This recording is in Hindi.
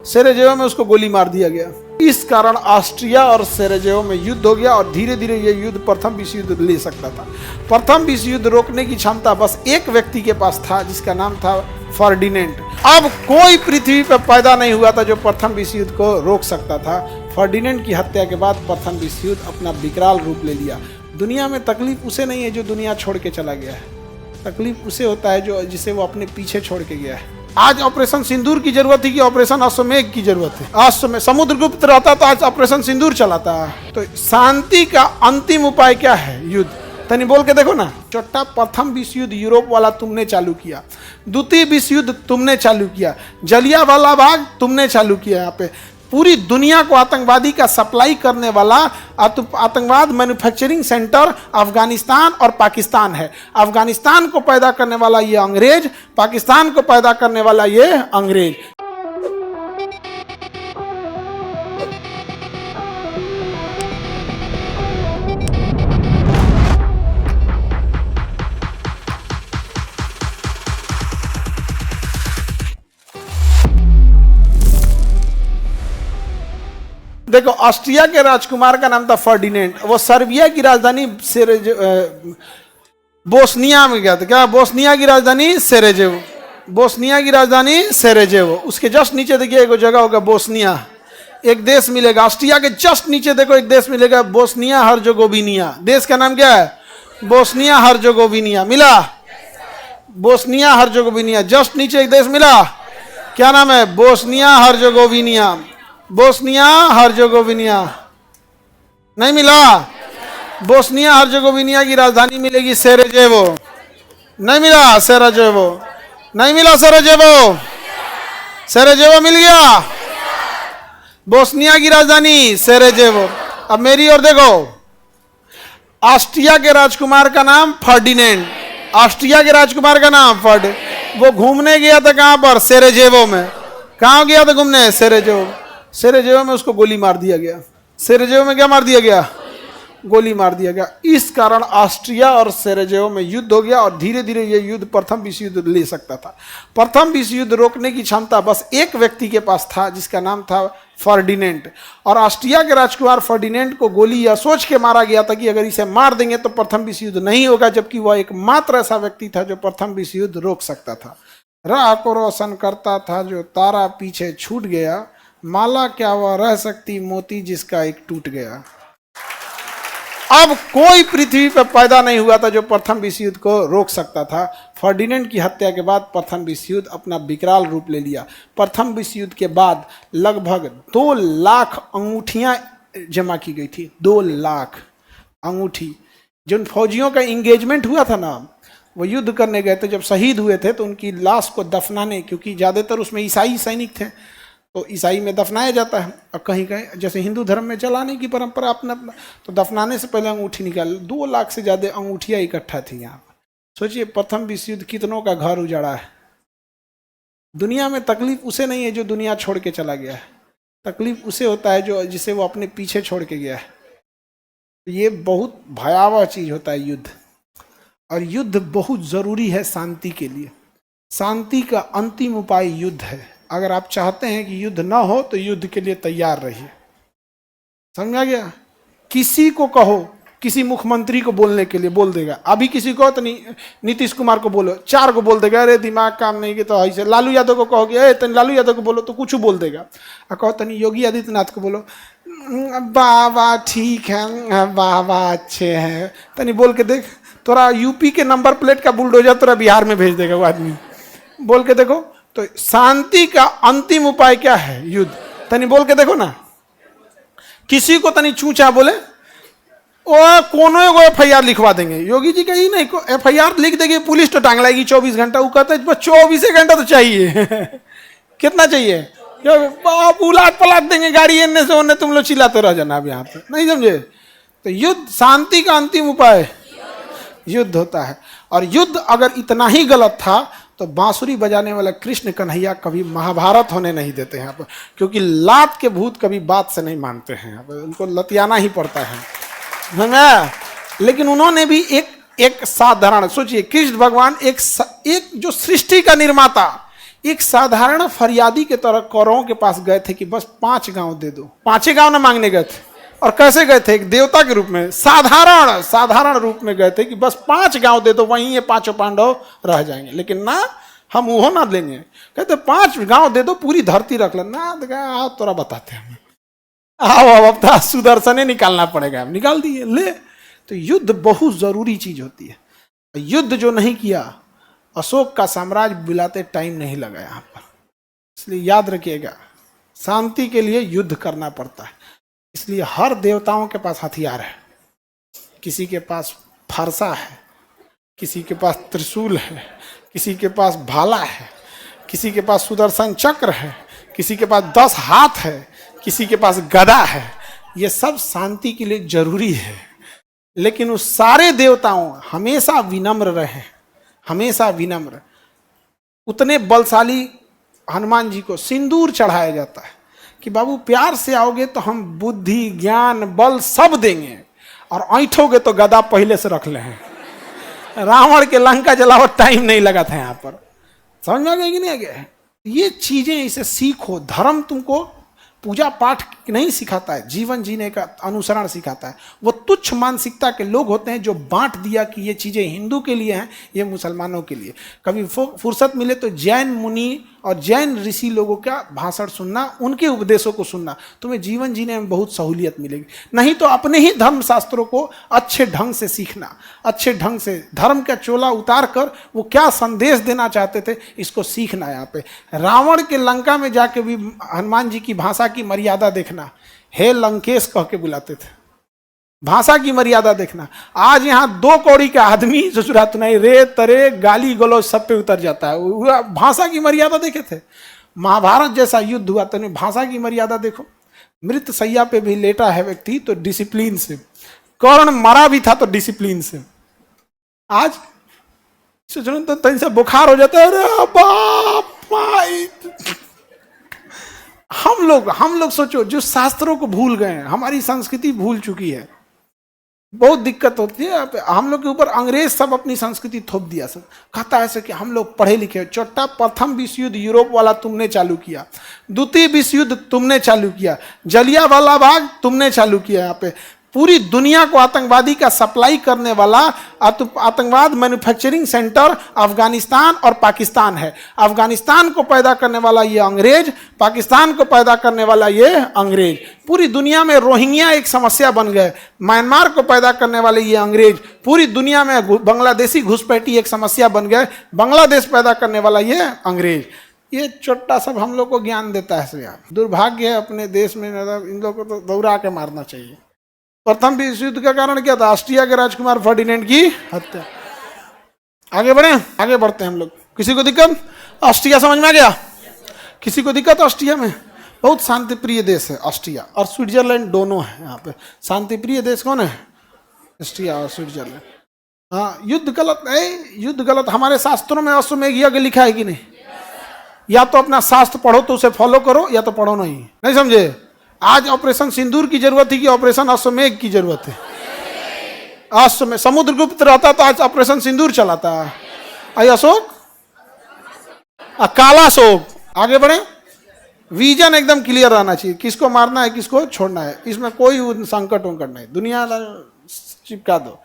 सेरेजेवो में उसको गोली मार दिया गया। इस कारण ऑस्ट्रिया और सेरेजेवो में युद्ध हो गया और धीरे धीरे ये युद्ध प्रथम विश्व युद्ध ले सकता था। प्रथम विश्व युद्ध रोकने की क्षमता बस एक व्यक्ति के पास था, जिसका नाम था फर्डिनेंड। अब कोई पृथ्वी पर पैदा नहीं हुआ था जो प्रथम विश्व युद्ध को रोक सकता था। फर्डिनेंड की हत्या के बाद प्रथम विश्व युद्ध अपना विकराल रूप ले लिया। दुनिया में तकलीफ उसे नहीं है जो दुनिया छोड़ के चला गया है, तकलीफ उसे होता है जो जिसे वो अपने पीछे छोड़ के गया है। आज ऑपरेशन सिंदूर की जरूरत थी कि ऑपरेशन अश्वमेघ की जरूरत है? अश्वमेघ। समुद्रगुप्त रहता तो आज ऑपरेशन सिंदूर चलाता। तो शांति का अंतिम उपाय क्या है? युद्ध। तनी बोल के देखो ना। छोटा प्रथम विश्व युद्ध यूरोप वाला तुमने चालू किया, द्वितीय विश्व युद्ध तुमने चालू किया, जलियांवाला बाग तुमने चालू किया। यहाँ पे पूरी दुनिया को आतंकवादी का सप्लाई करने वाला आतंकवाद मैन्युफैक्चरिंग सेंटर अफगानिस्तान और पाकिस्तान है। अफगानिस्तान को पैदा करने वाला ये अंग्रेज, पाकिस्तान को पैदा करने वाला ये अंग्रेज। देखो, ऑस्ट्रिया के राजकुमार का नाम था फर्डिनेंड। वो सर्बिया की राजधानी बोस्निया में गया था। क्या? बोस्निया की राजधानी सेरेजेवो। बोस्निया की राजधानी सेरेजेवो। उसके जस्ट नीचे देखिए एक जगह होगा बोस्निया, एक देश मिलेगा। ऑस्ट्रिया के जस्ट नीचे देखो एक देश मिलेगा, बोस्निया हर्जेगोविना। देश का नाम क्या है? Bosnia Herzegovina. मिला? Bosnia Herzegovina. जस्ट नीचे एक देश मिला, क्या नाम है? Bosnia Herzegovina. Bosnia Herzegovina. नहीं मिला? बोस्निया हर्जेगोविना की राजधानी मिलेगी सेरेजेवो। नहीं मिला? सेरेजेवो। नहीं मिला? सेरेजेवो। सेरेजेवो मिल गया। बोस्निया की राजधानी सेरेजेवो। अब मेरी ओर देखो, ऑस्ट्रिया के राजकुमार का नाम फर्डिनेंड। ऑस्ट्रिया के राजकुमार का नाम वो घूमने गया था कहां पर? सेरेजेवो में। कहां गया था घूमने? सेरेजेवो। सेरेजेवो में उसको गोली मार दिया गया। सेरेजेवो में क्या मार दिया गया? गोली मार दिया गया। इस कारण ऑस्ट्रिया और सेरेजेवो में युद्ध हो गया और धीरे धीरे ये युद्ध प्रथम विश्व युद्ध ले सकता था। प्रथम विश्व युद्ध रोकने की क्षमता बस एक व्यक्ति के पास था, जिसका नाम था फर्डिनेंड। और ऑस्ट्रिया के राजकुमार फर्डिनेंड को गोली यह सोच के मारा गया था कि अगर इसे मार देंगे तो प्रथम विश्व युद्ध नहीं होगा, जबकि वह एकमात्र ऐसा व्यक्ति था जो प्रथम विश्व युद्ध रोक सकता था। राह को रोशन करता था जो तारा पीछे छूट गया, माला क्या वह रह सकती मोती जिसका एक टूट गया। अब कोई पृथ्वी पर पैदा नहीं हुआ था जो प्रथम विश्व युद्ध को रोक सकता था। फर्डिनेंड की हत्या के बाद प्रथम विश्व युद्ध अपना विकराल रूप ले लिया। प्रथम विश्व युद्ध के बाद लगभग 2 लाख अंगूठियां जमा की गई थी। 2 लाख अंगूठी। जिन फौजियों का इंगेजमेंट हुआ था ना, वो युद्ध करने गए थे, जब शहीद हुए थे तो उनकी लाश को दफनाने, क्योंकि ज़्यादातर उसमें ईसाई सैनिक थे तो ईसाई में दफनाया जाता है। और कहीं कहीं जैसे हिंदू धर्म में जलाने की परंपरा अपना, तो दफनाने से पहले अंगूठी निकाल। 2 लाख से ज़्यादा अंगूठियाँ इकट्ठा थी यहाँ पर। सोचिए, प्रथम विश्व युद्ध कितनों का घर उजाड़ा है। दुनिया में तकलीफ उसे नहीं है जो दुनिया छोड़ के चला गया है, तकलीफ उसे होता है जो जिसे वो अपने पीछे छोड़ के गया है। ये बहुत भयावह चीज़ होता है युद्ध। और युद्ध बहुत ज़रूरी है शांति के लिए। शांति का अंतिम उपाय युद्ध है। अगर आप चाहते हैं कि युद्ध ना हो तो युद्ध के लिए तैयार रहिए। समझा गया? किसी को कहो, किसी मुख्यमंत्री को बोलने के लिए बोल देगा। अभी किसी को तो नीतीश कुमार को बोलो, 4 को बोल देगा, अरे दिमाग काम नहीं कि तो ऐसे। लालू यादव को कहोगे, अरे तनी लालू यादव को बोलो तो कुछ बोल देगा। और कहो तनी योगी आदित्यनाथ को बोलो, वाह ठीक है, वाह अच्छे हैं, तनी बोल के देख। तोरा यूपी के नंबर प्लेट का बुलडोजर तोरा बिहार में भेज देगा वो आदमी। बोल के देखो। तो शांति का अंतिम उपाय क्या है? युद्ध। तनी बोल के देखो ना। किसी को तनी चूचा बोले, ओ कोनो को FIR लिखवा देंगे। योगी जी का ही नहीं, FIR लिख देंगे, पुलिस तो टांग लाएगी 24 घंटा। वो कहते हैं 24 घंटा तो चाहिए। कितना चाहिए? उलाट पलाट देंगे गाड़ी एने से ओने, तुम लोग चिल्लाते रह जाना। अब यहाँ पे नहीं समझे? तो युद्ध, शांति का अंतिम उपाय युद्ध होता है। और युद्ध अगर इतना ही गलत था तो बांसुरी बजाने वाला कृष्ण कन्हैया कभी महाभारत होने नहीं देते हैं यहाँ पर, क्योंकि लात के भूत कभी बात से नहीं मानते हैं। यहाँ पर उनको लतियाना ही पड़ता है। लेकिन उन्होंने भी एक साधारण, सोचिए, कृष्ण भगवान एक जो सृष्टि का निर्माता, एक साधारण फरियादी के तरह कौरवों के पास गए थे कि बस 5 गांव दे दो। 5 गांव ना मांगने गए थे। और कैसे गए थे? एक देवता के रूप में, साधारण रूप में गए थे कि बस 5 गांव दे दो, वहीं ये 5 पांडव रह जाएंगे। लेकिन ना, हम वो ना लेंगे। कहते 5 गांव दे दो, पूरी धरती रख लेना। आओ तोरा बताते हैं, आओ अब तो सुदर्शन निकालना पड़ेगा। हम निकाल दिए, ले। तो युद्ध बहुत जरूरी चीज होती है। युद्ध जो नहीं किया, अशोक का साम्राज्य बुलाते टाइम नहीं लगा यहाँ पर। इसलिए याद रखिएगा, शांति के लिए युद्ध करना पड़ता है। इसलिए हर देवताओं के पास हथियार है। किसी के पास फरसा है, किसी के पास त्रिशूल है, किसी के पास भाला है, किसी के पास सुदर्शन चक्र है, किसी के पास 10 हाथ है, किसी के पास गदा है। ये सब शांति के लिए जरूरी है। लेकिन उस सारे देवताओं हमेशा विनम्र रहे, हमेशा विनम्र। उतने बलशाली हनुमान जी को सिंदूर चढ़ाया जाता है कि बाबू प्यार से आओगे तो हम बुद्धि, ज्ञान, बल सब देंगे, और ऐठोगे तो गदा पहले से रख ले हैं। रावण के लंका जलाओ, टाइम नहीं लगा था यहाँ पर। समझ में आ गया कि नहीं आ गया? ये चीजें इसे सीखो। धर्म तुमको पूजा पाठ नहीं सिखाता है, जीवन जीने का अनुसरण सिखाता है। वो तुच्छ मानसिकता के लोग होते हैं जो बांट दिया कि ये चीजें हिंदू के लिए हैं, ये मुसलमानों के लिए। कभी फुर्सत मिले तो जैन मुनि और जैन ऋषि लोगों का भाषण सुनना, उनके उपदेशों को सुनना, तुम्हें जीवन जीने में बहुत सहूलियत मिलेगी। नहीं तो अपने ही धर्म शास्त्रों को अच्छे ढंग से सीखना, अच्छे ढंग से धर्म का चोला उतार कर वो क्या संदेश देना चाहते थे, इसको सीखना। यहाँ पे रावण के लंका में जाके भी हनुमान जी की भाषा की मर्यादा देखना, हे लंकेश कह के बुलाते थे। भाषा की मर्यादा देखना। आज यहाँ 2 कौड़ी का आदमी ससुरात नहीं, रे तरे गाली गलौज सब पे उतर जाता है। भाषा की मर्यादा देखे थे। महाभारत जैसा युद्ध हुआ तो भाषा की मर्यादा देखो। मृत सैया पे भी लेटा है व्यक्ति तो डिसिप्लिन से, कर्ण मरा भी था तो डिसिप्लिन से। आज तो तन से बुखार हो जाता है, अरे बाप भाई। हम लोग सोचो, जो शास्त्रों को भूल गए हैं, हमारी संस्कृति भूल चुकी है, बहुत दिक्कत होती है। हम लोग के ऊपर अंग्रेज सब अपनी संस्कृति थोप दिया। सब कहता है ऐसे कि हम लोग पढ़े लिखे। छोटा प्रथम विश्व युद्ध यूरोप वाला तुमने चालू किया, द्वितीय विश्व युद्ध तुमने चालू किया, जलियांवाला बाग तुमने चालू किया। यहाँ पे पूरी दुनिया को आतंकवादी का सप्लाई करने वाला आतंकवाद मैन्युफैक्चरिंग सेंटर अफगानिस्तान और पाकिस्तान है। अफगानिस्तान को पैदा करने वाला ये अंग्रेज, पाकिस्तान को पैदा करने वाला ये अंग्रेज। पूरी दुनिया में रोहिंग्या एक समस्या बन गए। म्यांमार को पैदा करने वाले ये अंग्रेज। पूरी दुनिया में बांग्लादेशी घुसपैठी एक समस्या बन गए। बांग्लादेश पैदा करने वाला ये अंग्रेज। ये छोटा सब हम लोग को ज्ञान देता है। दुर्भाग्य है अपने देश में, इन लोगों को तो दौड़ा के मारना चाहिए। प्रथम विश्व युद्ध का कारण क्या था? ऑस्ट्रिया के राजकुमार फर्डिनेंड की हत्या। आगे बढ़े, आगे बढ़ते हैं हम लोग। किसी को दिक्कत? ऑस्ट्रिया समझ में आ गया? किसी को दिक्कत? ऑस्ट्रिया में बहुत शांति प्रिय देश है। ऑस्ट्रिया और स्विट्जरलैंड दोनों है। यहाँ पे शांति प्रिय देश कौन है? ऑस्ट्रिया और स्विट्जरलैंड। हाँ, युद्ध गलत है, युद्ध गलत। हमारे शास्त्रों में अश्वमेध यज्ञ लिखा है कि नहीं? या तो अपना शास्त्र पढ़ो तो उसे फॉलो करो, या तो पढ़ो नहीं समझे? आज ऑपरेशन सिंदूर की जरूरत है कि ऑपरेशन अश्वमेध की जरूरत है? अश्वमेध। समुद्रगुप्त रहता तो आज ऑपरेशन सिंदूर चलाता। अशोक, काला अशोक। आगे बढ़े। विजन एकदम क्लियर रहना चाहिए, किसको मारना है, किसको छोड़ना है। इसमें कोई संकट वंकट नहीं। दुनिया चिपका दो।